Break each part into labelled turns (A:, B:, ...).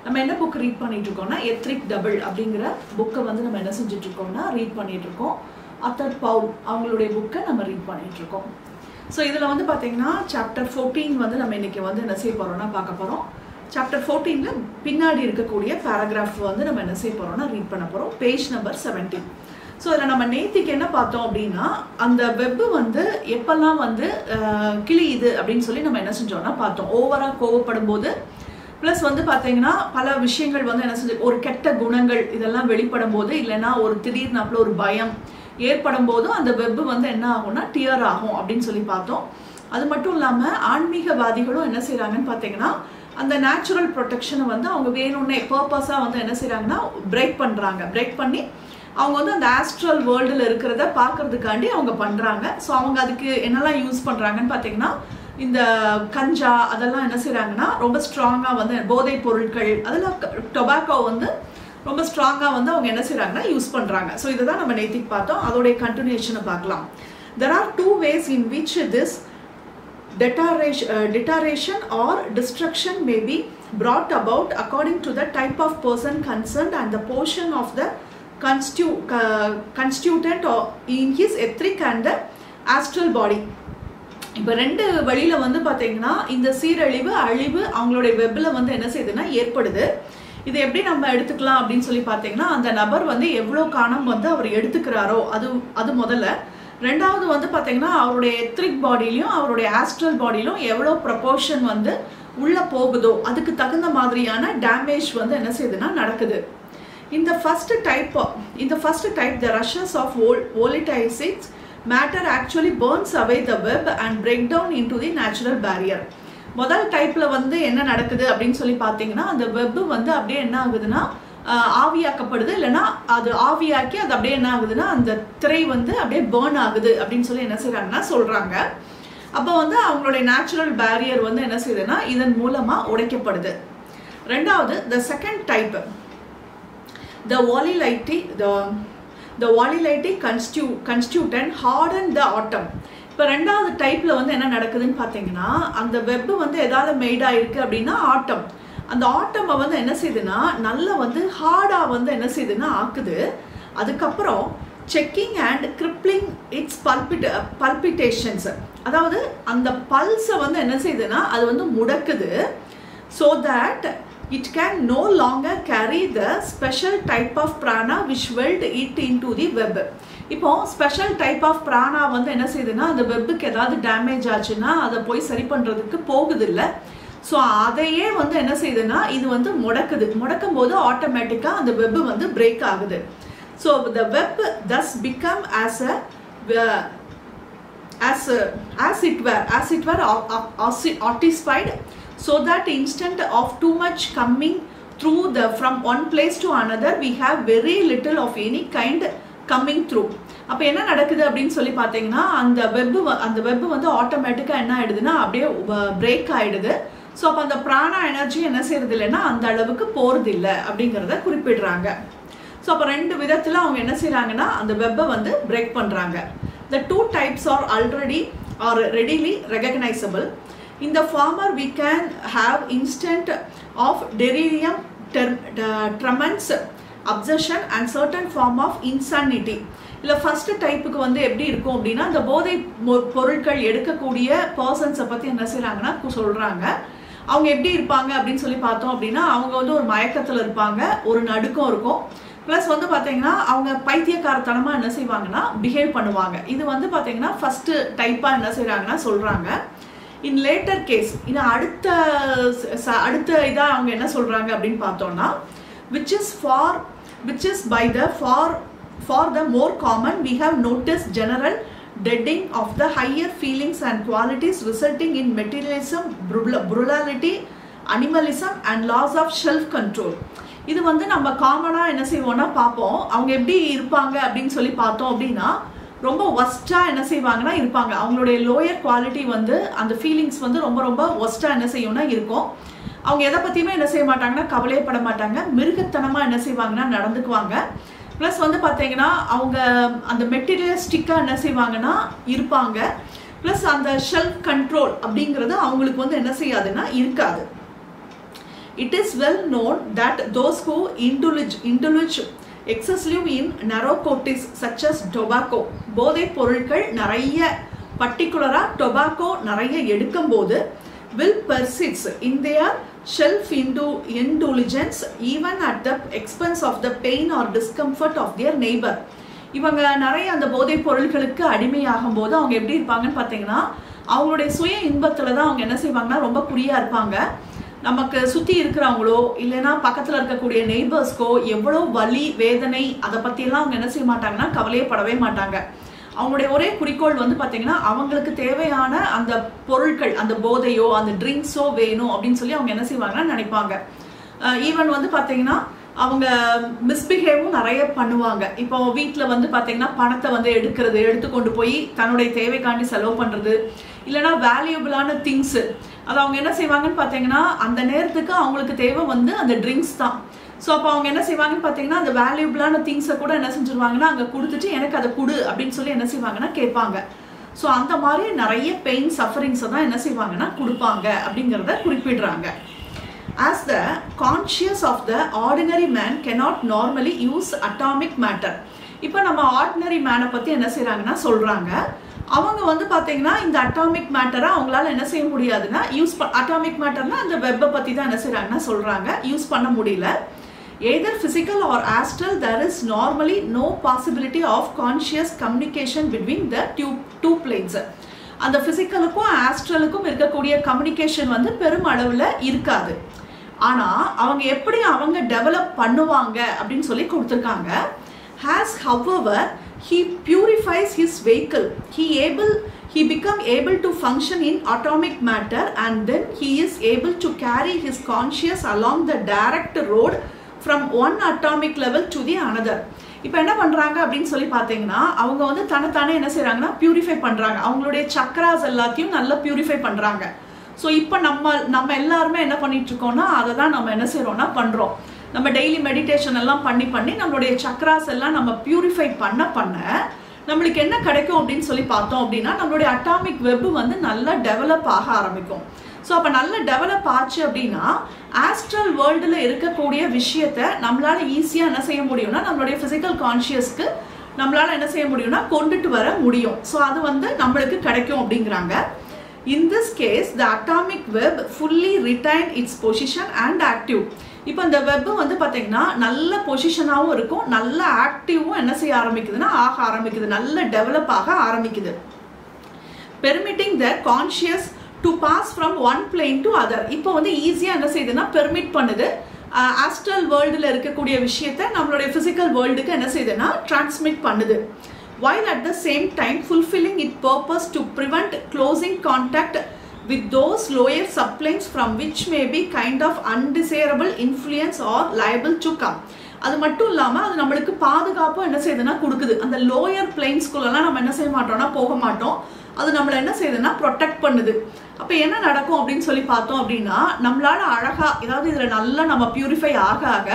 A: நம்ம என்ன book read பண்ணிட்டு இருக்கோம்னா எத்ரிக் டபுள் அப்படிங்கிற புக்கை வந்து நம்ம என்ன செஞ்சுட்டு இருக்கோம்னா ரீட் பண்ணிட்டு இருக்கோம். அத்தர் பவுல் அவங்களுடைய புக்கை நம்ம ரீட் பண்ணிட்டு இருக்கோம். ஸோ இதில் வந்து பார்த்தீங்கன்னா சாப்டர் 14 வந்து நம்ம இன்னைக்கு வந்து என்ன செய்ய போகிறோம்னா பார்க்க போகிறோம். சாப்டர் 14ல் பின்னாடி இருக்கக்கூடிய பேராகிராஃப் வந்து நம்ம என்ன செய்ய போகிறோம்னா ரீட் பண்ண போகிறோம். Page number 17. ஸோ இதில் நம்ம நேத்திக்கு என்ன பார்த்தோம் அப்படின்னா அந்த வெப்பு வந்து எப்பெல்லாம் வந்து கிளியுது அப்படின்னு சொல்லி நம்ம என்ன செஞ்சோம்னா பார்த்தோம். ஓவராக கோவப்படும் போது ப்ளஸ் வந்து பார்த்தீங்கன்னா பல விஷயங்கள் வந்து என்ன செஞ்சு ஒரு கெட்ட குணங்கள் இதெல்லாம் வெளிப்படும் போது இல்லைன்னா ஒரு திடீர்னாப்புல ஒரு பயம் ஏற்படும் போதும் அந்த வெப்பு வந்து என்ன ஆகும்னா டியர் ஆகும் அப்படின்னு சொல்லி பார்த்தோம். அது மட்டும் இல்லாமல் ஆன்மீகவாதிகளும் என்ன செய்கிறாங்கன்னு பார்த்தீங்கன்னா அந்த நேச்சுரல் ப்ரொடெக்ஷனை வந்து அவங்க வேணும்னே பர்பஸாக வந்து என்ன செய்கிறாங்கன்னா பிரேக் பண்ணி அவங்க வந்து அந்த ஆஸ்ட்ரல் வேர்ல்டில் இருக்கிறத பார்க்கறதுக்காண்டி அவங்க பண்ணுறாங்க. ஸோ அவங்க அதுக்கு என்னெல்லாம் யூஸ் பண்ணுறாங்கன்னு பார்த்தீங்கன்னா இந்த கஞ்சா அதெல்லாம் என்ன செய்கிறாங்கன்னா ரொம்ப ஸ்ட்ராங்காக வந்து போதைப் பொருட்கள் அதெல்லாம் டொபாக்கோ வந்து ரொம்ப ஸ்ட்ராங்காக வந்து அவங்க என்ன செய்கிறாங்கன்னா யூஸ் பண்ணுறாங்க. ஸோ இதை தான் நம்ம நேத்திக்கு பார்த்தோம். அதோடைய கண்டினியூஷனை பார்க்கலாம். There are two ways in which this deterioration or destruction may be brought about according to the type of person concerned and the portion of the constituent in his etheric and the astral body. இப்போ ரெண்டு வழியில் வந்து பார்த்தீங்கன்னா இந்த சீரழிவு அழிவு அவங்களுடைய வெப்பில் வந்து என்ன செய்யுதுன்னா ஏற்படுது. இதை எப்படி நம்ம எடுத்துக்கலாம் அப்படின்னு சொல்லி பார்த்தீங்கன்னா அந்த நபர் வந்து எவ்வளோ காணம் வந்து அவர் எடுத்துக்கிறாரோ அது முதல்ல. ரெண்டாவது வந்து பார்த்தீங்கன்னா அவருடைய எத்ரிக் பாடியிலையும் அவருடைய ஆஸ்ட்ரல் பாடியிலும் எவ்வளோ ப்ரொபோர்ஷன் வந்து உள்ளே போகுதோ அதுக்கு தகுந்த மாதிரியான டேமேஜ் வந்து என்ன செய்யுதுன்னா நடக்குது. In the first type, the rushes of volatilizing matter actually burns away the web and break down into the natural barrier. முதல் டைப்ல வந்து என்ன நடக்குது அப்படின்னு சொல்லி பார்த்தீங்கன்னா அந்த வெப் வந்து அப்படியே என்ன ஆகுதுன்னா ஆவியாக்கப்படுது. இல்லைன்னா அது ஆவியாக்கி அது அப்படியே என்ன ஆகுதுன்னா அந்த திரை வந்து அப்படியே பேர்ன் ஆகுது அப்படின்னு சொல்லி என்ன செய்யறாங்கன்னா சொல்றாங்க. அப்போ வந்து அவங்களுடைய நேச்சுரல் பேரியர் வந்து என்ன செய்யுதுன்னா இதன் மூலமா உடைக்கப்படுது. ரெண்டாவது the second type, the volatility constituent harden the atom. இப்போ ரெண்டாவது டைப்ல வந்து என்ன நடக்குதுன்னு பார்த்தீங்கன்னா அந்த வெப் வந்து எதாவது மெய்ட் ஆயிருக்கு அப்படின்னா ஆட்டம். அந்த ஆட்டமை வந்து என்ன செய்யுதுன்னா நல்லா வந்து ஹார்டா வந்து என்ன செய்யுதுன்னா ஆக்குது. அதுக்கப்புறம் checking and crippling its palpitations, அதாவது அந்த பல்ஸை வந்து என்ன செய்யுதுன்னா அது வந்து முடக்குது. So that it can no longer carry the special type of prana which weld it into the web. இப்போ ஸ்பெஷல் டைப் ஆஃப் பிராணா வந்து என்ன செய்யுதுன்னா அந்த வெப்புக்கு ஏதாவது டேமேஜ் ஆச்சுன்னா அதை போய் சரி பண்ணுறதுக்கு போகுது இல்லை. ஸோ அதையே வந்து என்ன செய்யுதுன்னா இது வந்து முடக்கும் போது ஆட்டோமேட்டிக்காக அந்த வெப்பு வந்து பிரேக் ஆகுது. So the web thus become as it were ossified, so that instant of too much coming through from one place to another we have very little of any kind coming through. அப்போ என்ன நடக்குது அப்படின்னு சொல்லி பார்த்தீங்கன்னா அந்த web வந்து ஆட்டோமேட்டிக்காக என்ன ஆயிடுதுன்னா அப்படியே பிரேக் ஆயிடுது. ஸோ அப்போ அந்த பிராணா எனர்ஜி என்ன செய்யறது இல்லைன்னா அந்த அளவுக்கு போறது இல்லை அப்படிங்கிறத குறிப்பிடுறாங்க. ஸோ அப்போ ரெண்டு விதத்தில் அவங்க என்ன செய்யறாங்கன்னா அந்த வெப்பை வந்து பிரேக் பண்றாங்க. The two types are readily recognizable. In the former we can have instant of delirium tremens, obsession and certain form of insanity. இல்லை ஃபர்ஸ்ட் டைப்புக்கு வந்து எப்படி இருக்கும் அப்படின்னா அந்த போதை பொருட்கள் எடுக்கக்கூடிய பர்சன்ஸை பற்றி என்ன செய்கிறாங்கன்னா சொல்கிறாங்க. அவங்க எப்படி இருப்பாங்க அப்படின்னு சொல்லி பார்த்தோம் அப்படின்னா அவங்க வந்து ஒரு மயக்கத்தில் இருப்பாங்க, ஒரு நடுக்கம் இருக்கும். ப்ளஸ் வந்து பார்த்தீங்கன்னா அவங்க பைத்தியக்காரத்தனமாக என்ன செய்வாங்கன்னா பிஹேவ் பண்ணுவாங்க. இது வந்து பார்த்தீங்கன்னா ஃபர்ஸ்ட் டைப்பாக என்ன செய்கிறாங்கன்னா சொல்கிறாங்க. இன் லேட்டர் கேஸ் இது அடுத்த இதாக அவங்க என்ன சொல்கிறாங்க அப்படின்னு பார்த்தோம்னா which is by the for the more common we have noticed general deadening of the higher feelings and qualities resulting in materialism, brutality, animalism and loss of self control. இது வந்து நம்ம காமனாக என்ன செய்வோம்னா பார்ப்போம். அவங்க எப்படி இருப்பாங்க அப்படின்னு சொல்லி பார்த்தோம் அப்படின்னா ரொம்ப ஒஸ்ட்டாக என்ன செய்வாங்கன்னா இருப்பாங்க. அவங்களுடைய லோயர் குவாலிட்டி வந்து அந்த ஃபீலிங்ஸ் வந்து ரொம்ப ரொம்ப ஒஸ்ட்டாக என்ன செய்யும்னா இருக்கும். அவங்க எதை பற்றியுமே என்ன செய்ய மாட்டாங்கன்னா கவலையப்பட மாட்டாங்க, மிருகத்தனமாக என்ன செய்வாங்கன்னா நடந்துக்குவாங்க. ப்ளஸ் வந்து பார்த்தீங்கன்னா அவங்க அந்த மெட்டீரியலிஸ்டிக்காக என்ன செய்வாங்கன்னா இருப்பாங்க. ப்ளஸ் அந்த செல்ஃப் கண்ட்ரோல் அப்படிங்கிறது அவங்களுக்கு வந்து என்ன செய்யாதுன்னா இருக்காது. It is well known that those who indulge excessively in narcotics such as tobacco, போதை பொருட்கள் நிறைய பர்டிகுலரா டொபாக்கோ நிறைய எடுக்கும் போது will persist in their self-indulgence even at the expense of the pain or discomfort of their neighbor. இவங்க நிறைய அந்த போதை பொருட்களுக்கு அடிமையாகும் போது அவங்க எப்படி இருப்பாங்கன்னு பார்த்தீங்கன்னா அவங்களுடைய சுய இன்பத்துல தான் அவங்க என்ன செய்வாங்கன்னா ரொம்ப குறியா இருப்பாங்க. நமக்கு சுத்தி இருக்கிறவங்களோ இல்லைன்னா பக்கத்துல இருக்கக்கூடிய நெய்பர்ஸ்க்கோ எவ்வளோ வலி வேதனை அதை பற்றியெல்லாம் அவங்க என்ன செய்ய மாட்டாங்கன்னா கவலையப்படவே மாட்டாங்க. அவங்களுடைய ஒரே குறிக்கோள் வந்து பார்த்தீங்கன்னா அவங்களுக்கு தேவையான அந்த பொருட்கள் அந்த போதையோ அந்த ட்ரிங்க்ஸோ வேணும் அப்படின்னு சொல்லி அவங்க என்ன செய்வாங்கன்னா நினைப்பாங்க. ஈவன் வந்து பார்த்தீங்கன்னா அவங்க மிஸ்பிஹேவும் நிறைய பண்ணுவாங்க. இப்போ வீட்டில் வந்து பார்த்தீங்கன்னா பணத்தை வந்து எடுத்து கொண்டு போய் தன்னுடைய தேவைக்காண்டி செலவு பண்ணுறது, இல்லைன்னா வேல்யூபிளான திங்ஸு அதை அவங்க என்ன செய்வாங்கன்னு பார்த்தீங்கன்னா அந்த நேரத்துக்கு அவங்களுக்கு தேவை வந்து அந்த ட்ரிங்க்ஸ் தான். ஸோ அப்போ அவங்க என்ன செய்வாங்கன்னு பார்த்தீங்கன்னா அந்த வேல்யூபிளான திங்ஸை கூட என்ன செஞ்சுருவாங்கன்னா அங்கே கொடுத்துட்டு எனக்கு அதை கொடு அப்படின்னு சொல்லி என்ன செய்வாங்கன்னா கேட்பாங்க. ஸோ அந்த மாதிரி நிறைய பெயின் சஃபரிங்ஸை தான் என்ன செய்வாங்கன்னா கொடுப்பாங்க அப்படிங்கிறத குறிப்பிடுறாங்க. As the conscious of the ordinary man cannot normally use atomic matter. இப்போ நம்ம ஆர்டினரி மேனை பற்றி என்ன செய்கிறாங்கன்னா சொல்கிறாங்க. அவங்க வந்து பார்த்தீங்கன்னா இந்த அட்டாமிக் மேட்டரை அவங்களால என்ன செய்ய முடியாதுன்னா அட்டாமிக் மேட்டர்னா அந்த வெப்பை பற்றி தான் என்ன செய்கிறாங்கன்னா சொல்கிறாங்க, யூஸ் பண்ண முடியல. Either physical or astral, there is normally no possibility of conscious communication between the two planes. அந்த ஃபிசிக்கலுக்கும் ஆஸ்ட்ரலுக்கும் இருக்கக்கூடிய கம்யூனிகேஷன் வந்து பெரும் அளவில் இருக்காது. ஆனால் அவங்க எப்படி அவங்க டெவலப் பண்ணுவாங்க அப்படின்னு சொல்லி கொடுத்துருக்காங்க. Has however he purifies his vehicle, he become able to function in atomic matter, and then he is able to carry his conscious along the direct road from one atomic level to the another. இப்போ என்ன பண்ணுறாங்க அப்படின்னு சொல்லி பார்த்தீங்கன்னா அவங்க வந்து தன்னைத்தானே என்ன செய்கிறாங்கன்னா பியூரிஃபை பண்ணுறாங்க. அவங்களுடைய சக்ராஸ் எல்லாத்தையும் நல்லா பியூரிஃபை பண்ணுறாங்க. ஸோ இப்போ நம்ம எல்லாருமே என்ன பண்ணிட்டு இருக்கோம்னா அதை தான் நம்ம என்ன செய்கிறோம்னா பண்ணுறோம். நம்ம டெய்லி மெடிடேஷன் எல்லாம் பண்ணி நம்மளுடைய சக்ராஸ் எல்லாம் நம்ம பியூரிஃபை பண்ண நம்மளுக்கு என்ன கிடைக்கும் அப்படின்னு சொல்லி பார்த்தோம் அப்படின்னா நம்மளுடைய அட்டாமிக் வெப் வந்து நல்லா டெவலப் ஆக ஆரம்பிக்கும். ஸோ அப்போ நல்லா டெவலப் ஆச்சு அப்படின்னா ஆஸ்ட்ரல் வேர்ல்டில் இருக்கக்கூடிய விஷயத்தை நம்மளால ஈஸியாக என்ன செய்ய முடியும்னா நம்மளுடைய ஃபிசிக்கல் கான்ஷியஸ்க்கு நம்மளால என்ன செய்ய முடியும்னா கொண்டுட்டு வர முடியும். ஸோ அது வந்து நம்மளுக்கு கிடைக்கும் அப்படிங்கிறாங்க. In this case, the atomic web fully retain its position and active. இப்போ இந்த வெப் வந்து பார்த்தீங்கன்னா நல்ல பொசிஷனாகவும் இருக்கும், நல்ல ஆக்டிவும் என்ன செய்ய ஆரம்பிக்குதுன்னா ஆக ஆரம்பிக்குது, நல்ல டெவலப் ஆக ஆரம்பிக்குது. Permitting the conscious to pass from one plane to other. இப்போ வந்து ஈஸியாக என்ன செய்யுதுன்னா பெர்மிட் பண்ணுது ஆஸ்ட்ரல் வேர்ல்டில் இருக்கக்கூடிய விஷயத்தை நம்மளுடைய ஃபிசிக்கல் வேர்ல்டுக்கு என்ன செய்யுதுன்னா டிரான்ஸ்மிட் பண்ணுது. While at the same time fulfilling its purpose to prevent closing contact with those lower subplanes from which may be kind of undesirable influence or liable to come. அது மட்டும் இல்லாமல் அது நம்மளுக்கு பாதுகாப்பும் என்ன செய்யுதுன்னா கொடுக்குது. அந்த லோயர் பிளைன்ஸ்குள்ளெல்லாம் நம்ம என்ன செய்ய மாட்டோம்னா போக மாட்டோம். அது நம்மளை என்ன செய்யுதுன்னா ப்ரொடெக்ட் பண்ணுது. அப்போ என்ன நடக்கும் அப்படின்னு சொல்லி பார்த்தோம் அப்படின்னா நம்மளால அழகாக ஏதாவது இதில் நல்லா நம்ம பியூரிஃபை ஆக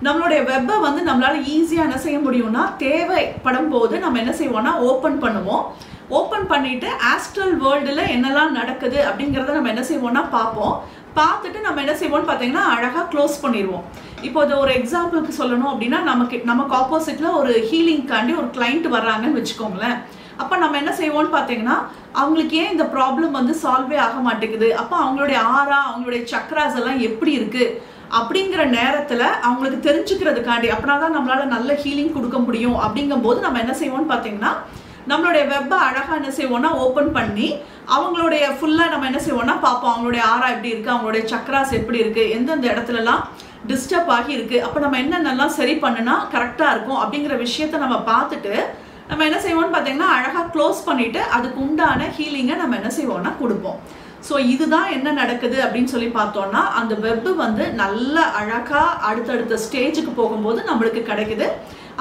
A: நம்மளுடைய வெப்பை வந்து நம்மளால ஈஸியாக என்ன செய்ய முடியும்னா தேவைப்படும் போது நம்ம என்ன செய்வோம்னா ஓப்பன் பண்ணுவோம். ஓப்பன் பண்ணிட்டு ஆஸ்ட்ரல் வேர்ல்டில் என்னெல்லாம் நடக்குது அப்படிங்கிறத நம்ம என்ன செய்வோம்னா பார்த்துட்டு நம்ம என்ன செய்வோம்னு பார்த்தீங்கன்னா அழகாக க்ளோஸ் பண்ணிடுவோம். இப்போ அது ஒரு எக்ஸாம்பிளுக்கு சொல்லணும் அப்படின்னா நமக்கு ஆப்போசிட்டில் ஒரு ஹீலிங்காண்டி ஒரு கிளைண்ட் வர்றாங்கன்னு வச்சுக்கோங்களேன். அப்போ நம்ம என்ன செய்வோம்னு பார்த்தீங்கன்னா அவங்களுக்கு ஏன் இந்த ப்ராப்ளம் வந்து சால்வே ஆக மாட்டேங்குது, அப்போ அவங்களுடைய ஆரா அவங்களுடைய சக்ராஸ் எல்லாம் எப்படி இருக்குது அப்படிங்கிற நேரத்தில் அவங்களுக்கு தெரிஞ்சுக்கிறதுக்காண்டி அப்படின்னா தான் நம்மளால நல்ல ஹீலிங் கொடுக்க முடியும். அப்படிங்கும்போது நம்ம என்ன செய்வோம்னு பார்த்தீங்கன்னா நம்மளுடைய வெப்பை அழகாக என்ன செய்வோம்னா ஓப்பன் பண்ணி அவங்களுடைய ஃபுல்லாக நம்ம என்ன செய்வோம்னா பார்ப்போம் அவங்களுடைய ஆரா எப்படி இருக்குது, அவங்களுடைய சக்ராஸ் எப்படி இருக்குது, எந்தெந்த இடத்துலலாம் டிஸ்டர்ப் ஆகி இருக்குது, அப்போ நம்ம என்னென்னலாம் சரி பண்ணுனா கரெக்டாக இருக்கும் அப்படிங்கிற விஷயத்த நம்ம பார்த்துட்டு நம்ம என்ன செய்வோம்னு பார்த்தீங்கன்னா அழகாக க்ளோஸ் பண்ணிவிட்டு அதுக்கு உண்டான ஹீலிங்கை நம்ம என்ன செய்வோம்னா கொடுப்போம். ஸோ இதுதான் என்ன நடக்குது அப்படின்னு சொல்லி பார்த்தோம்னா அந்த வெப்பு வந்து நல்ல அழகாக அடுத்தடுத்த ஸ்டேஜுக்கு போகும்போது நம்மளுக்கு கிடைக்குது.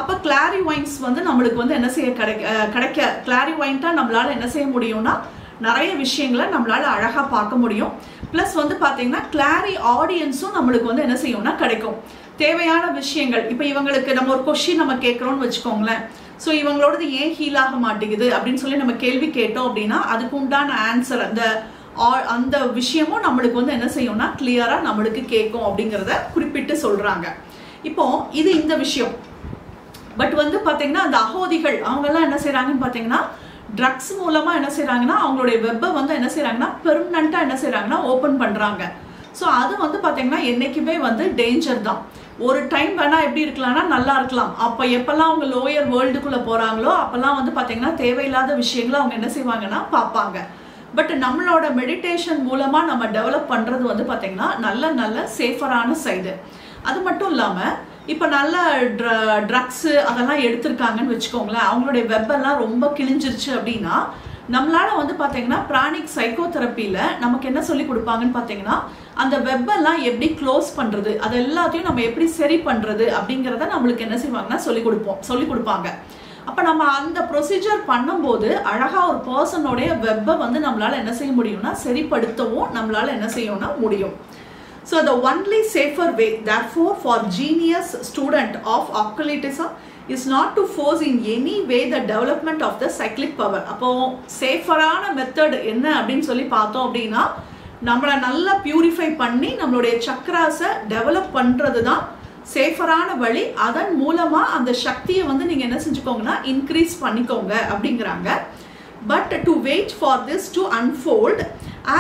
A: அப்போ கிளாரிவைன்ஸ் வந்து நம்மளுக்கு வந்து என்ன செய்ய கிடைக்க கிளாரிவைன்ட்டாக நம்மளால் என்ன செய்ய முடியும்னா நிறைய விஷயங்களை நம்மளால் அழகாக பார்க்க முடியும். ப்ளஸ் வந்து பார்த்தீங்கன்னா கிளாரி ஆடியன்ஸும் நம்மளுக்கு வந்து என்ன செய்யும்னா கிடைக்கும். தேவையான விஷயங்கள் இப்போ இவங்களுக்கு நம்ம ஒரு கொஸ்டின் நம்ம கேட்குறோன்னு வச்சுக்கோங்களேன். ஸோ இவங்களோடது ஏன் ஹீல் ஆக மாட்டேங்குது அப்படின்னு சொல்லி நம்ம கேள்வி கேட்டோம் அப்படின்னா அதுக்கு உண்டான ஆன்சர் அந்த அந்த விஷயமும் நம்மளுக்கு வந்து என்ன செய்யும்னா கிளியரா நம்மளுக்கு கேட்கும் அப்படிங்கிறத குறிப்பிட்டு சொல்றாங்க. இப்போ இது இந்த விஷயம். பட் வந்து பாத்தீங்கன்னா அந்த அகோதிகள் அவங்க எல்லாம் என்ன செய்யறாங்கன்னு பாத்தீங்கன்னா ட்ரக்ஸ் மூலமா என்ன செய்யறாங்கன்னா அவங்களுடைய வெப்பை வந்து என்ன செய்யறாங்கன்னா பெர்மனண்டா என்ன செய்யறாங்கன்னா ஓபன் பண்றாங்க. ஸோ அது வந்து பாத்தீங்கன்னா என்னைக்குமே வந்து டேஞ்சர் தான். ஒரு டைம் வேணா எப்படி இருக்கலாம்னா நல்லா இருக்கலாம். அப்போ எப்பெல்லாம் அவங்க லோயர் வேர்ல்டுக்குள்ள போறாங்களோ அப்பெல்லாம் வந்து பாத்தீங்கன்னா தேவையில்லாத விஷயங்களை அவங்க என்ன செய்வாங்கன்னா பார்ப்பாங்க. பட் நம்மளோட மெடிடேஷன் மூலமா நம்ம டெவலப் பண்றது வந்து பாத்தீங்கன்னா நல்ல சேஃபரான சைடு. அது மட்டும் இல்லாம இப்போ நல்ல ட்ரக்ஸ் அதெல்லாம் எடுத்திருக்காங்கன்னு வச்சுக்கோங்களேன், அவங்களுடைய வெப்பெல்லாம் ரொம்ப கிழிஞ்சிருச்சு அப்படின்னா நம்மளால வந்து பாத்தீங்கன்னா பிராணிக் சைக்கோதெரப்பியில நமக்கு என்ன சொல்லி கொடுப்பாங்கன்னு பாத்தீங்கன்னா அந்த வெப்பெல்லாம் எப்படி க்ளோஸ் பண்றது, அது எல்லாத்தையும் நம்ம எப்படி சரி பண்றது அப்படிங்கிறத நம்மளுக்கு என்ன செய்வாங்கன்னா சொல்லி கொடுப்பாங்க. அப்ப நம்ம அந்த ப்ரொசீஜர் பண்ணும்போது அழகா ஒரு பர்சனோடைய வெப்பை வந்து நம்மளால என்ன செய்ய முடியும்னா சரிப்படுத்தவும் நம்மளால என்ன செய்யணும்னா முடியும். So the only safer way therefore for genius student of occultism is not to force in any way the development of the cyclic power. அப்போ சேஃபரான மெத்தட் என்ன அப்படின்னு சொல்லி பார்த்தோம் அப்படின்னா நம்மளை நல்லா பியூரிஃபை பண்ணி நம்மளுடைய சக்ராஸை டெவலப் பண்றது தான் சேஃபரான வழி. அதன் மூலமா அந்த சக்தியை வந்து நீங்க என்ன செஞ்சுக்கோங்கன்னா இன்க்ரீஸ் பண்ணிக்கோங்க அப்படிங்கிறாங்க. But to wait for this to unfold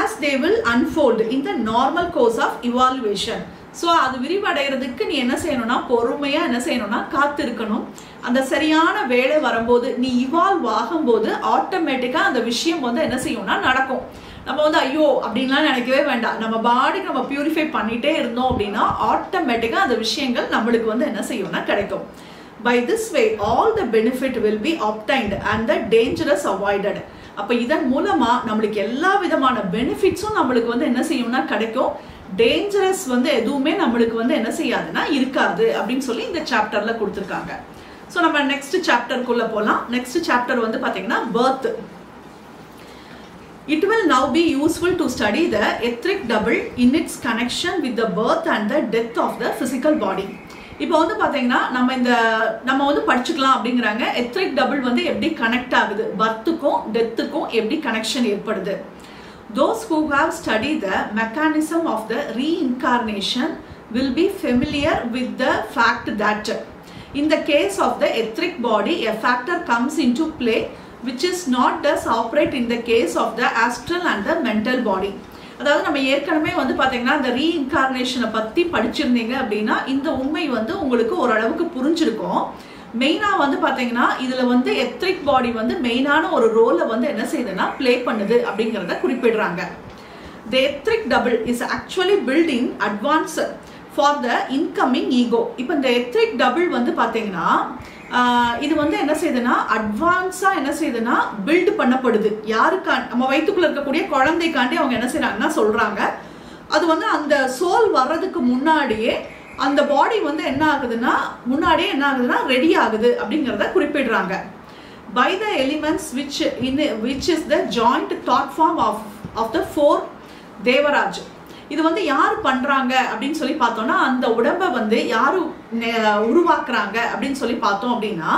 A: as they will unfold in the normal course of evaluation. So அது விரிவடைகிறதுக்கு நீ என்ன செய்யணும்னா பொறுமையா என்ன செய்யணும்னா காத்திருக்கணும். அந்த சரியான வேலை வரும்போது நீ இவால்வ் ஆகும்போது ஆட்டோமேட்டிக்கா அந்த விஷயம் வந்து என்ன செய்யும்னா நடக்கும். நம்ம வந்து ஐயோ அப்படின்லாம் நினைக்கவே வேண்டாம். நம்ம பாடிக்கு நம்ம பியூரிஃபை பண்ணிட்டே இருந்தோம் அப்படின்னா ஆட்டோமேட்டிக்கா அந்த விஷயங்கள் நம்மளுக்கு வந்து என்ன செய்யும்னா கிடைக்கும். By this way all the benefit will be obtained and the dangerous avoided. அப்ப இதன் மூலமா நம்மளுக்கு எல்லா விதமான பெனிஃபிட்ஸும் நம்மளுக்கு வந்து என்ன செய்யும்னா கிடைக்கும். டேஞ்சரஸ் வந்து எதுவுமே நம்மளுக்கு வந்து என்ன செய்யாதுன்னா இருக்காது அப்படின்னு சொல்லி இந்த சாப்டர்ல கொடுத்துருக்காங்க. ஸோ நம்ம நெக்ஸ்ட் சாப்டருக்குள்ள போகலாம். நெக்ஸ்ட் சாப்டர் வந்து பாத்தீங்கன்னா birth. It will now be useful to study the etheric double in its connection with the birth and the death of the physical body. இப்போ வந்து பாத்தீங்கன்னா நம்ம வந்து படிச்சுக்கலாம் அப்படிங்கிறாங்க. எத்ரிக் டபுள் வந்து எப்படி கனெக்ட் ஆகுது, பர்த்துக்கும் டெத்துக்கும் எப்படி கனெக்ஷன் ஏற்படுது. Those who have studied the mechanism of the reincarnation will be familiar with the fact that in the case of the etheric body a factor comes into play which is not thus operate in the case of the astral and the mental body. அதாவது நம்ம ஏற்கனவே வந்து பாத்தீங்கன்னா இந்த ரீஇன்கார்னேஷனை பத்தி படிச்சிருந்தீங்க அப்படின்னா இந்த உண்மை வந்து உங்களுக்கு ஓரளவுக்கு புரிஞ்சிருக்கும். மெயினா வந்து பாத்தீங்கன்னா இதுல வந்து எத்ரிக் பாடி வந்து மெயினான ஒரு ரோலை வந்து என்ன செய்யுதுன்னா பிளே பண்ணுது அப்படிங்கறத குறிப்பிடுறாங்க. The etheric double is actually built in advance for the incoming ego. இப்போ இந்த எத்ரிக் டபுள் வந்து பாத்தீங்கன்னா இது வந்து என்ன செய்யுதுன்னா அட்வான்ஸா என்ன செய்யுதுன்னா பில்ட் பண்ணப்படுது. யாருக்கா நம்ம வயிற்றுக்குள்ள இருக்கக்கூடிய குழந்தைக்காண்டி அவங்க என்ன செய்யறாங்கன்னா சொல்றாங்க. அது வந்து அந்த சோல் வர்றதுக்கு முன்னாடியே அந்த பாடி வந்து என்ன ஆகுதுன்னா முன்னாடியே என்ன ஆகுதுன்னா ரெடி ஆகுது அப்படிங்கிறத குறிப்பிடுறாங்க. By the elements which is the joint thought form of the four Devaraj. இது வந்து யார் பண்றாங்க அப்படின்னு சொல்லி பார்த்தோம்னா அந்த உடம்பை வந்து யாரு உருவாக்குறாங்க அப்படின்னு சொல்லி பார்த்தோம் அப்படின்னா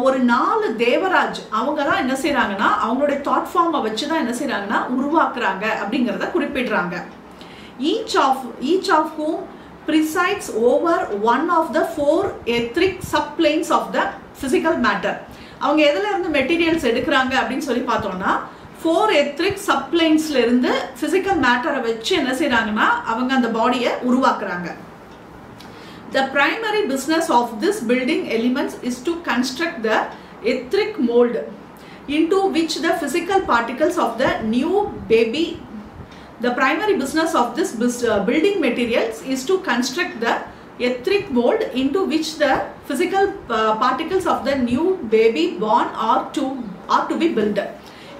A: ஒரு 4 தேவராஜ் அவங்க தான் என்ன செய்யறாங்கன்னா அவங்களுடைய தாட் ஃபார்மை வச்சுதான் என்ன செய்யறாங்கன்னா உருவாக்குறாங்க அப்படிங்கிறத குறிப்பிடுறாங்க. each of whom presides over one of the 4 etheric subplanes of the physical matter. அவங்க எதுல இருந்து மெட்டீரியல்ஸ் எடுக்கிறாங்க அப்படின்னு சொல்லி பார்த்தோம்னா 4 etheric subplanesல இருந்து physical matter-ஐ வச்சு என்ன செய்றாங்கன்னா அவங்க அந்த பாடியை உருவாக்குறாங்க. The primary business of this building elements is to construct the etheric mold into which the physical particles of the new baby. The primary business of this building materials is to construct the etheric mold into which the physical particles of the new baby born are to be built.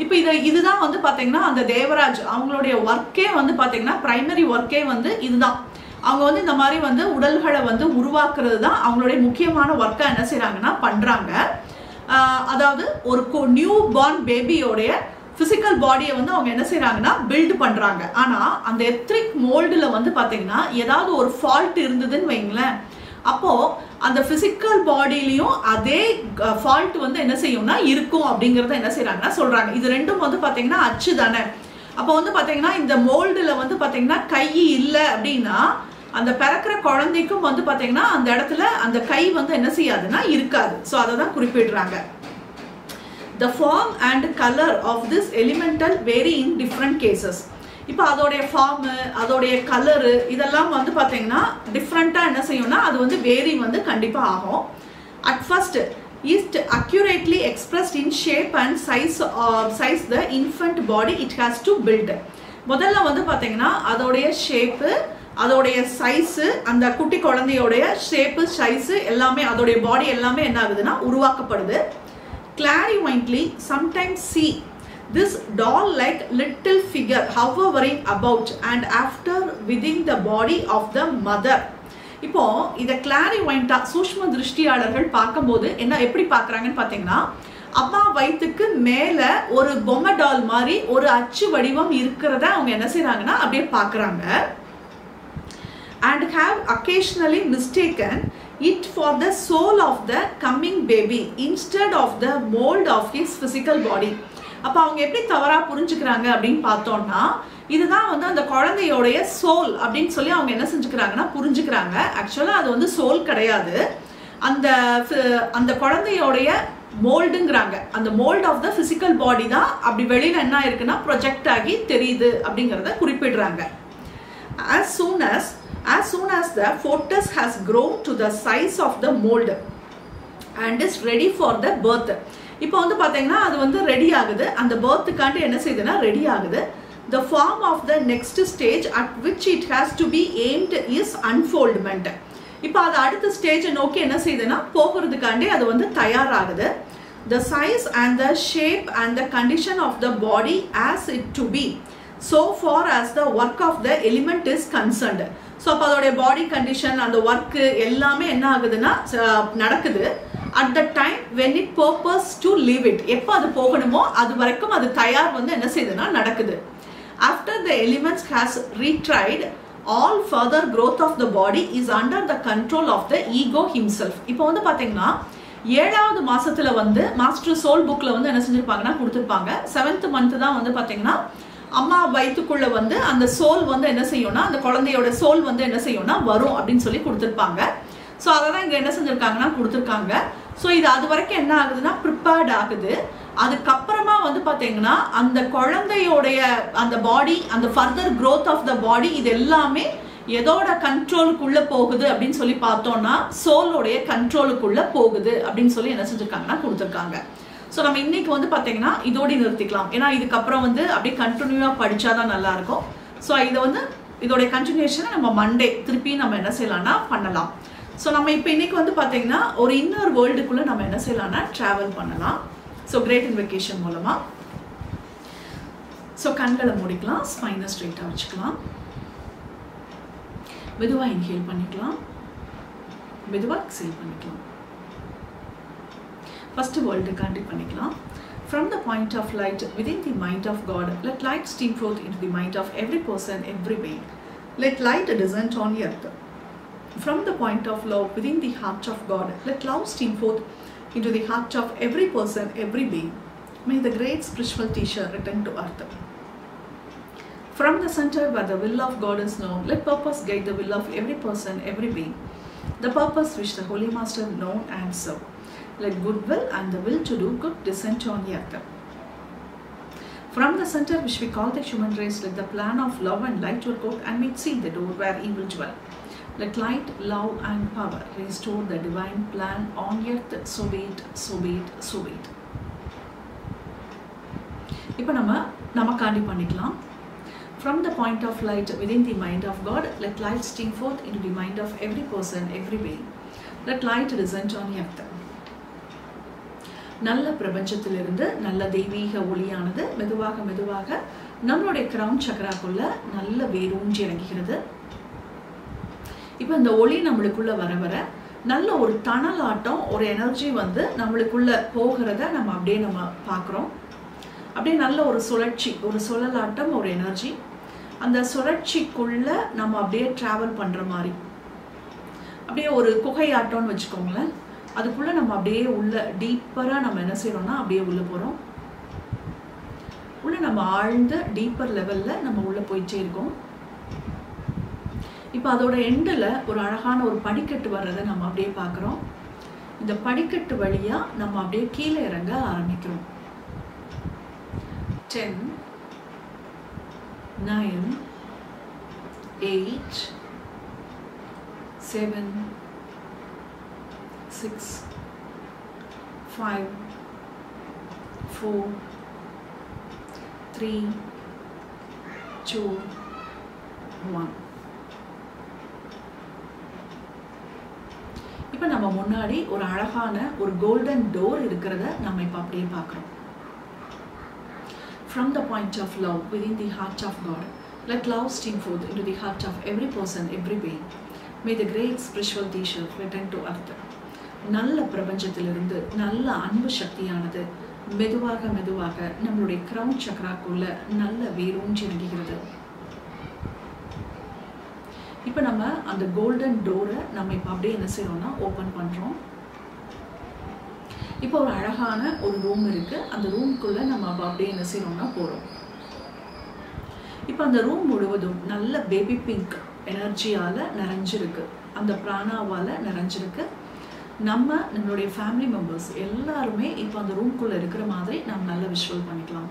A: இப்போ இதுதான் வந்து பாத்தீங்கன்னா அந்த தேவராஜ் அவங்களுடைய ஒர்க்கே வந்து பாத்தீங்கன்னா primary ஒர்க்கே வந்து இதுதான். அவங்க வந்து இந்த மாதிரி வந்து உடல்களை வந்து உருவாக்குறது தான் அவங்களுடைய முக்கியமான ஒர்க்கா என்ன செய்யறாங்கன்னா பண்றாங்க. அதாவது ஒரு நியூ பார்ன் பேபியோடைய பிசிக்கல் பாடியை வந்து அவங்க என்ன செய்யறாங்கன்னா பில்ட் பண்றாங்க. ஆனா அந்த எத்ரிக் மோல்டுல வந்து பாத்தீங்கன்னா ஏதாவது ஒரு ஃபால்ட் இருந்ததுன்னு வைங்களேன், அப்போ அந்த பிசிக்கல் பாடியிலையும் அதே ஃபால்ட் வந்து என்ன செய்யும்னா இருக்கும் அப்படிங்கறத என்ன செய்யறாங்கன்னா சொல்றாங்க. இது ரெண்டும் வந்து பாத்தீங்கன்னா அச்சு தானே. அப்போ வந்து பார்த்தீங்கன்னா இந்த மோல்டில் வந்து பார்த்தீங்கன்னா கை இல்லை அப்படின்னா அந்த பிறக்கிற குழந்தைக்கும் வந்து பார்த்தீங்கன்னா அந்த இடத்துல அந்த கை வந்து என்ன செய்யாதுன்னா இருக்காது. ஸோ அதை தான் குறிப்பிடுறாங்க. The form and color of this elemental vary in different cases. இப்போ அதோடைய ஃபார்மு, அதோடைய கலரு இதெல்லாம் வந்து பார்த்தீங்கன்னா டிஃப்ரெண்ட்டாக என்ன செய்யும்னா அது வந்து வேரி வந்து கண்டிப்பாக ஆகும். At first is accurately expressed in shape and size the infant body it has to build. முதல்ல வந்து பார்த்தீங்கன்னா அதோடைய ஷேப்பு, அதோடைய சைஸு, அந்த குட்டி குழந்தையோடைய ஷேப்பு சைஸு எல்லாமே அதோடைய பாடி எல்லாமே என்ன ஆகுதுன்னா உருவாக்கப்படுது. Clairvoyantly sometimes see this doll like little figure hovering about and after within the body of the mother. இப்போ இத கிளாரிவாயிண்டா சூக்ஷ்ம திருஷ்டியாளர்கள் பார்க்கும்போது என்ன எப்படி பார்க்கறாங்கன்னு பார்த்தீங்கன்னா அம்மா வயிற்றுக்கு மேல ஒரு பொம்மை டால் மாதிரி ஒரு அச்சு வடிவம் இருக்கிறத அவங்க என்ன செய்றாங்கன்னா அப்படியே பார்க்கறாங்க. And have occasionally mistaken it for the soul of the coming baby instead of the mold of his physical body. அப்போ அவங்க எப்படி தவறா புரிஞ்சுக்கிறாங்க அப்படின்னு பார்த்தோம்னா இதுதான் வந்து அந்த குழந்தையோடைய சோல் அப்படின்னு சொல்லி அவங்க என்ன செஞ்சுக்கிறாங்கன்னா புரிஞ்சுக்கிறாங்க. ஆக்சுவலா அது வந்து சோல் கிடையாது, அந்த அந்த குழந்தையோடைய மோல்டுங்கிறாங்க. அந்த mould of the physical body தான் அப்படி வெளியில என்ன இருக்குன்னா ப்ரொஜெக்ட் ஆகி தெரியுது அப்படிங்கிறத குறிப்பிடுறாங்க. As soon as the fetus has grown to the size of the mold and is ready for the birth. இப்போ வந்து பார்த்தீங்கன்னா அது வந்து ரெடி ஆகுது, அந்த பர்த்துக்காண்டி என்ன செய்யுதுன்னா ரெடி ஆகுது. The form of the next stage at which it has to be aimed is unfoldment. இப்போ அது அடுத்த ஸ்டேஜை நோக்கி என்ன செய்யுதுன்னா போகிறதுக்காண்டி அது வந்து தயாராகுது. The size and the shape and the condition of the body as it to be so far as the work of the element is concerned. So அப்போ அதோடைய பாடி கண்டிஷன் அந்த ஒர்க்கு எல்லாமே என்ன ஆகுதுன்னா நடக்குது. At the time when it purpose to leave it, எப்போ அது போகணுமோ அது வரைக்கும் அது தயார் வந்து என்ன செய்யுதுன்னா நடக்குது. After the elements has ReadWrite all further growth of the body is under the control of the ego himself. இப்போ வந்து பார்த்தீங்கன்னா 7வது மாசத்துல வந்து மாஸ்டர் சோல் புக்ல வந்து என்ன செஞ்சிருப்பாங்கன்னா கொடுத்துருப்பாங்க. 7th month தான் வந்து பார்த்தீங்கன்னா அம்மா வயிற்றுக்குள்ள வந்து அந்த சோல் வந்து என்ன செய்யும்னா அந்த குழந்தையோட சோல் வந்து என்ன செய்யும்னா வரும் அப்படின்னு சொல்லி கொடுத்துருப்பாங்க. ஸோ அதை தான் இங்கே என்ன செஞ்சுருக்காங்கன்னா கொடுத்துருக்காங்க. ஸோ இது அது வரைக்கும் என்ன ஆகுதுன்னா ப்ரிப்பேர்ட் ஆகுது. அதுக்கப்புறமா வந்து பார்த்தீங்கன்னா அந்த குழந்தையோடைய அந்த பாடி அந்த ஃபர்தர் க்ரோத் ஆஃப் த பாடி இது எல்லாமே எதோட கண்ட்ரோலுக்குள்ளே போகுது அப்படின்னு சொல்லி பார்த்தோம்னா சோலோடைய கண்ட்ரோலுக்குள்ளே போகுது அப்படின்னு சொல்லி என்ன செஞ்சுருக்காங்கன்னா கொடுத்துருக்காங்க. ஸோ நம்ம இன்னைக்கு வந்து பார்த்தீங்கன்னா இதோடு நிறுத்திக்கலாம், ஏன்னா இதுக்கப்புறம் வந்து அப்படியே கண்டினியூவாக படித்தாதான் நல்லாயிருக்கும். ஸோ இதை வந்து இதோடைய கண்டினியூஷனை நம்ம மண்டே திருப்பி நம்ம என்ன செய்யலாம்னா பண்ணலாம். ஸோ நம்ம இப்போ இன்னைக்கு வந்து பார்த்தீங்கன்னா ஒரு இன்னொரு வேர்ல்டுக்குள்ளே நம்ம என்ன செய்யலாம்னா ட்ராவல் பண்ணலாம். ஸோ கிரேட் இன்வெகேஷன் மூலமாக ஸோ கண்களை மூடிக்கலாம், ஸ்பைனை ஸ்ட்ரெயிட்டாக வச்சுக்கலாம், மெதுவாக இன்ஹேல் பண்ணிக்கலாம், மெதுவாக எக்ஸேல் பண்ணிக்கலாம். First world காண்டி பண்ணிக்கலாம். From the point of light within the mind of God, let light stream forth into the mind of every person, every being. Let light descend on earth. From the point of love within the heart of God, let love stream forth into the heart of every person, every being. May the great spiritual teacher return to earth. From the center where the will of God is known, let purpose guide the will of every person, every being. The purpose which the Holy Master known and serve. Let goodwill and the will to do good descend on earth. From the center which we call the human race, let the plan of love and light work out and make seal the door where evil dwell. Let light, love and power restore the divine plan on earth. So be it, so be it, so be it. இப்போ நமக்காண்டி பண்ணிக்கலாம். From the point of light within the mind of God, let light stream forth into the mind of every person, every being. Let light descend on earth. நல்ல பிரபஞ்சத்திலிருந்து நல்ல தெய்வீக ஒளியானது மெதுவாக மெதுவாக நம்மளுடைய crown சக்கராக்குள்ள நல்ல வேரூன்றி இறங்குகிறது. இப்போ இந்த ஒளி நம்மளுக்குள்ள வர வர நல்ல ஒரு தணலாட்டம் ஒரு எனர்ஜி வந்து நம்மளுக்குள்ள போகிறத நம்ம அப்படியே நம்ம பார்க்குறோம். அப்படியே நல்ல ஒரு சுழற்சி, ஒரு சுழலாட்டம், ஒரு எனர்ஜி, அந்த சுழற்சிக்குள்ள நம்ம அப்படியே ட்ராவல் பண்ணுற மாதிரி அப்படியே ஒரு குகையாட்டம்னு வச்சுக்கோங்களேன். அதுக்குள்ளே நம்ம அப்படியே உள்ள டீப்பராக நம்ம என்ன செய்கிறோம்னா அப்படியே உள்ளே போகிறோம். உள்ள நம்ம ஆழ்ந்த டீப்பர் லெவலில் நம்ம உள்ளே போயிட்டே இருக்கோம். இப்போ அதோட எண்டில் ஒரு அழகான ஒரு படிக்கட்டு வர்றதை நம்ம அப்படியே பார்க்குறோம். இந்த படிக்கட்டு வழியாக நம்ம அப்படியே கீழே இறங்க ஆரம்பிக்கிறோம். 10, 9, 8, 7, 6, 5, 4, 3, 2, 1. இப்போ நம்ம முன்னாடி ஒரு அழகான ஒரு கோல்டன் டோர் இருக்கிறத நம்ம இப்போ அப்படியே பார்க்குறோம். From the point of love within the heart of God, let love stream forth into the heart of every person, every being. May the great spiritual teacher return to earth. நல்ல பிரபஞ்சத்திலிருந்து நல்ல அன்பு சக்தியானது மெதுவாக மெதுவாக நம்மளுடைய கிரவுன் சக்ராக்குள்ள நல்ல வேரூன்றி இறங்குகிறது. இப்போ நம்ம அந்த கோல்டன் டோரை நம்ம இப்போ அப்படியே என்ன செய்யறோம்னா ஓப்பன் பண்ணுறோம். இப்போ ஒரு அழகான ஒரு ரூம் இருக்குது. அந்த ரூம்குள்ளே நம்ம அப்படியே என்ன செய்யறோம்னா போகிறோம். இப்போ அந்த ரூம் முழுவதும் நல்ல பேபி பிங்க் எனர்ஜியால் நிறைஞ்சிருக்கு, அந்த பிராணாவால் நிறைஞ்சிருக்கு. நம்மளுடைய ஃபேமிலி மெம்பர்ஸ் எல்லாருமே இப்போ அந்த ரூம்குள்ளே இருக்கிற மாதிரி நம்ம நல்லா விஷுவல் பண்ணிக்கலாம்.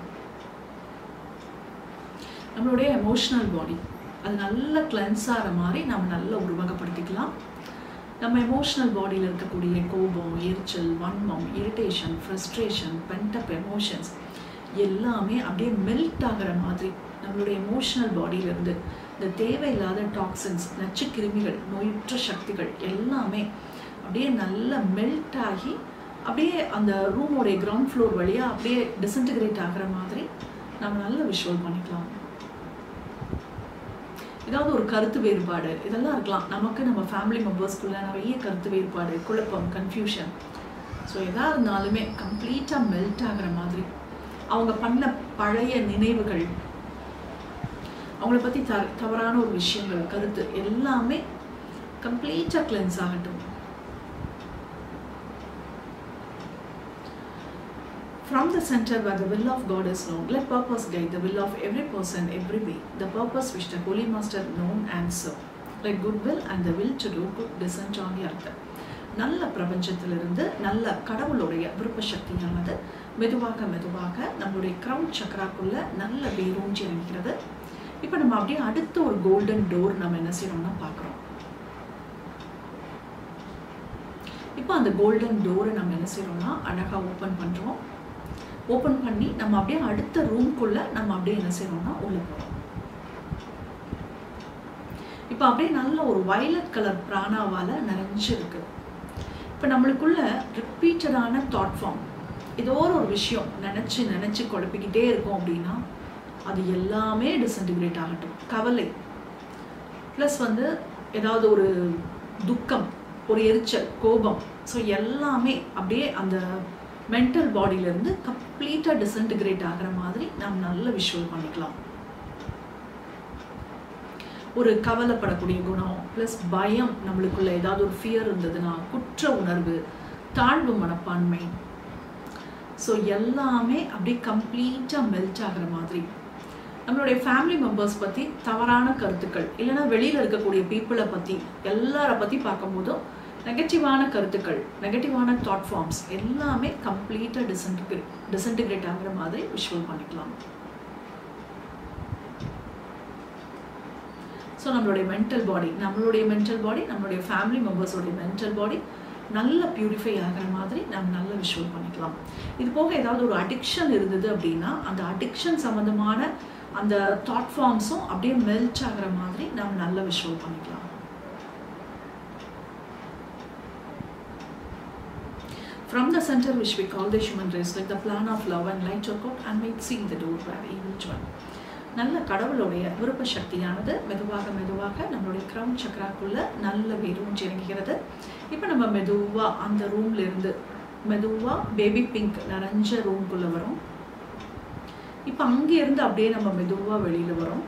A: நம்மளுடைய எமோஷ்னல் பாடி அது நல்லா கிளென்ஸ் ஆகிற மாதிரி நம்ம நல்லா உருவகப்படுத்திக்கலாம். நம்ம எமோஷ்னல் பாடியில் இருக்கக்கூடிய கோபம், எரிச்சல், வன்மம், இரிட்டேஷன், ஃப்ரஸ்ட்ரேஷன், பென்டப் எமோஷன்ஸ் எல்லாமே அப்படியே மெல்ட் ஆகிற மாதிரி நம்மளுடைய எமோஷ்னல் பாடியிலேருந்து இந்த தேவையில்லாத டாக்ஸின்ஸ், நச்சு கிருமிகள், நோயுற்ற சக்திகள் எல்லாமே அப்படியே நல்லா மெல்ட் ஆகி அப்படியே அந்த ரூமோடைய கிரவுண்ட் ஃப்ளோர் வழியாக அப்படியே டிஸ்இன்டிகிரேட் ஆகிற மாதிரி நம்ம நல்லா விஷுவல் பண்ணிக்கலாம். ஏதாவது ஒரு கருத்து வேறுபாடு இதெல்லாம் இருக்கலாம். நமக்கு நம்ம ஃபேமிலி மெம்பர்ஸ்குள்ள நிறைய கருத்து வேறுபாடு, குழப்பம், கன்ஃபியூஷன். ஸோ எதாக இருந்தாலுமே கம்ப்ளீட்டாக மெல்ட் ஆகிற மாதிரி அவங்க பண்ண பழைய நினைவுகள், அவங்கள பற்றி தவறான ஒரு விஷயங்கள், கருத்து எல்லாமே கம்ப்ளீட்டாக கிளென்ஸ் ஆகட்டும். From the center where the will of God is known, let purpose guide the will of every person, every way. The purpose which the Holy Master known and serve. Let good will and the will to do good descend on the earth. நல்ல பிரபஞ்சத்திலிருந்து நல்ல கடவுளுடைய விருப்ப சக்தியானது மெதுவாக மெதுவாக நம்மளுடைய crown சக்கராக்குள்ள நல்ல வேரூன்றி இறங்குகிறது. இப்போ நம்ம அப்படியே அடுத்த ஒரு கோல்டன் டோர் நம்ம என்ன செய்யணும்னா பார்க்குறோம். இப்போ அந்த கோல்டன் டோரை நம்ம என்ன செய்யறோம்னா அழகாக ஓப்பன் பண்ணுறோம். ஓப்பன் பண்ணி நம்ம அப்படியே அடுத்த ரூம்குள்ளே நம்ம அப்படியே என்ன செய்யறோம்னா உள்ளே போகிறோம். இப்போ அப்படியே நல்ல ஒரு வயலட் கலர் பிராணாவால் நிறைஞ்சிருக்கு. இப்போ நம்மளுக்குள்ள ரிப்பீட்டடான தாட் ஃபார்ம், ஏதோ ஒரு விஷயம் நினச்சி நினச்சி குழப்பிக்கிட்டே இருக்கும் அப்படின்னா அது எல்லாமே டிஸ்இன்டிகிரேட் ஆகட்டும். கவலை ப்ளஸ் ஏதாவது ஒரு துக்கம், ஒரு எரிச்சல், கோபம், ஸோ எல்லாமே அப்படியே அந்த மென்டல் பாடியிலேருந்து கம்ப்ளீட்டாக டிஸ்இன்டிகிரேட் ஆகிற மாதிரி நம்ம நல்ல விஷுவல் பண்ணிக்கலாம். ஒரு கவலைப்படக்கூடிய குணம் ப்ளஸ் பயம், நம்மளுக்குள்ள ஏதாவது ஒரு ஃபியர் இருந்ததுன்னா, குற்ற உணர்வு, தாழ்வு மனப்பான்மை, ஸோ எல்லாமே அப்படியே கம்ப்ளீட்டாக மெல்ட் ஆகிற மாதிரி நம்மளுடைய ஃபேமிலி மெம்பர்ஸ் பற்றி தவறான கருத்துக்கள் இல்லைன்னா வெளியில் இருக்கக்கூடிய பீப்புளை பற்றி எல்லாரை பற்றி பார்க்கும்போதும் நெகட்டிவான கருத்துக்கள், நெகட்டிவான தாட் ஃபார்ம்ஸ் எல்லாமே கம்ப்ளீட்டாக டிஸ்இன்டிகிரேட் ஆகிற மாதிரி விஷுவல் பண்ணிக்கலாம். ஸோ நம்மளுடைய மென்டல் பாடி, நம்மளுடைய ஃபேமிலி மெம்பர்ஸோடைய மென்டல் பாடி நல்ல பியூரிஃபை ஆகிற மாதிரி நம்ம நல்ல விஷுவல் பண்ணிக்கலாம். இது போக ஏதாவது ஒரு அடிக்ஷன் இருந்தது அப்படின்னா அந்த அடிக்ஷன் சம்மந்தமான அந்த தாட் ஃபார்ம்ஸும் அப்படியே மெல்ட் ஆகிற மாதிரி நம்ம நல்ல விஷுவல் பண்ணிக்கலாம். From the center which we call the human race, let the plan of love and light work out and make see the door where evil join. நல்ல கடவுளுடைய விருப்ப சக்தியானது மெதுவாக மெதுவாக நம்மளுடைய கிரவுன் சக்கராக்குள்ள நல்ல வேரூன்றி இறங்குகிறது. இப்போ நம்ம மெதுவாக அந்த ரூம்ல இருந்து மெதுவாக பேபி பிங்க் நிறைஞ்ச ரூம்குள்ளே வரும். இப்போ அங்கேருந்து அப்படியே நம்ம மெதுவாக வெளியில் வரோம்.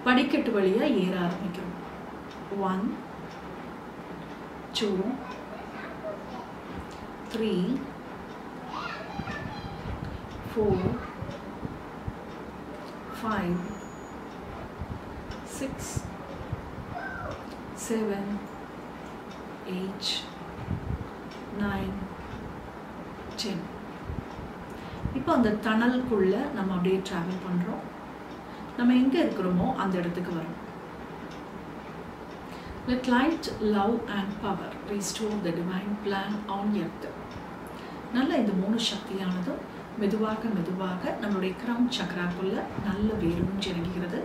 A: படிக்கட்டு வழியாக ஏற ஆரம்பிக்கிறோம். 1, 2, 3, 4, 5, 6, 7, 8, 9, 10. இப்போ அந்த டனலுக்குள்ள நம்ம அப்படியே டிராவல் பண்றோம். நம்ம எங்க இருக்கிறோமோ அந்த இடத்துக்கு வரோம். Let light, love and power restore the divine plan on earth. நல்ல இந்த 3 சக்தியானது மெதுவாக மெதுவாக நம்மளுடைய கிரவுன் சக்கராக்குள்ள நல்ல வேரூன்றி இறங்குகிறது.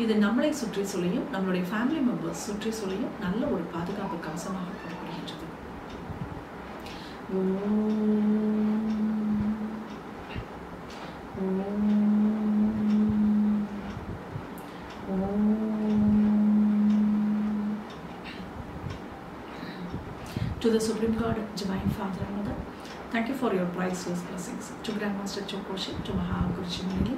A: இது நம்மளை சுற்றி சொல்லியும் நம்மளுடைய ஃபேமிலி மெம்பர்ஸ் சுற்றி சொல்லியும் நல்ல ஒரு பாதுகாப்பு கவசமாக போடப்படுகின்றது. To the Supreme God, Divine Father and Mother, thank you for your priceless blessings. To Grandmaster Chokoshi, to Maha Guruji Munili,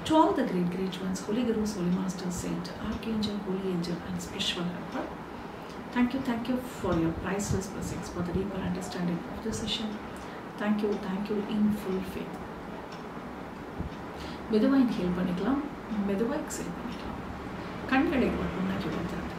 A: to all the great ones, Holy Gurus, Holy Masters, Saint, Archangel, Holy Angel and Spiritual Helper. Thank you for your priceless blessings, for the deeper understanding of the session. Thank you in full faith. மெதுவாக inhale பண்ணிக்கலாம், மெதுவாக exhale பண்ணிக்கலாம். கண்களை ஒரு புன்னகை வைத்திருக்கலாம்.